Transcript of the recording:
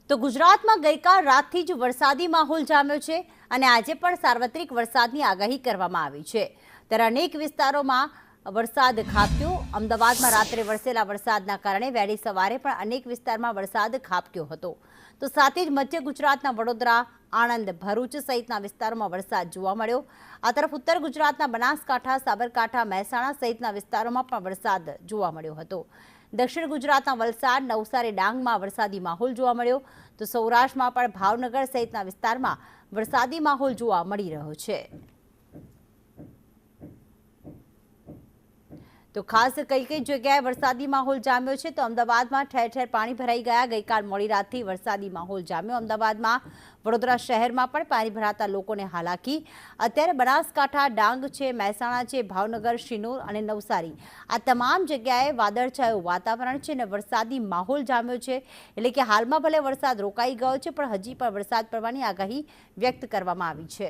તો ગુજરાતમાં ગઈકાલ રાતથી જ વરસાદી માહોલ જામ્યો છે અને આજે પણ સાર્વત્રિક વરસાદની આગાહી કરવામાં આવી છે। ત્યારે અનેક વિસ્તારોમાં વરસાદ ખાબક્યો। અમદાવાદમાં રાત્રે વરસેલા વરસાદના કારણે વહેલી સવારે પણ અનેક વિસ્તારમાં વરસાદ ખાબક્યો હતો। તો સાથે જ મધ્ય ગુજરાતના વડોદરા, આણંદ, ભરૂચ સહિતના વિસ્તારોમાં વરસાદ જોવા મળ્યો। આ તરફ ઉત્તર ગુજરાતના બનાસકાંઠા, સાબરકાંઠા, મહેસાણા સહિતના વિસ્તારોમાં પણ વરસાદ જોવા મળ્યો હતો। દક્ષિણ ગુજરાતના વલસાડ, નવસારી, ડાંગમાં વરસાદી માહોલ જોવા મળ્યો। તો સૌરાષ્ટ્રમાં પણ ભાવનગર સહિતના વિસ્તારમાં વરસાદી માહોલ જોવા મળી રહ્યો છે। તો ખાસ કઈ કઈ જગ્યાએ વરસાદી માહોલ જામ્યો છે તો અમદાવાદમાં ઠેર ઠેર પાણી ભરાઈ ગયા। ગઈકાલ મોડી રાતથી વરસાદી માહોલ જામ્યો અમદાવાદમાં। વડોદરા શહેરમાં પણ પાણી ભરાતા લોકોને હાલાકી। અત્યારે બનાસકાંઠા, ડાંગ છે, મહેસાણા છે, ભાવનગર, શિનોર અને નવસારી આ તમામ જગ્યાએ વાદળછાયું વાતાવરણ છે અને વરસાદી માહોલ જામ્યો છે। એટલે કે હાલમાં ભલે વરસાદ રોકાઈ ગયો છે પણ હજી પણ વરસાદ પડવાની આગાહી વ્યક્ત કરવામાં આવી છે।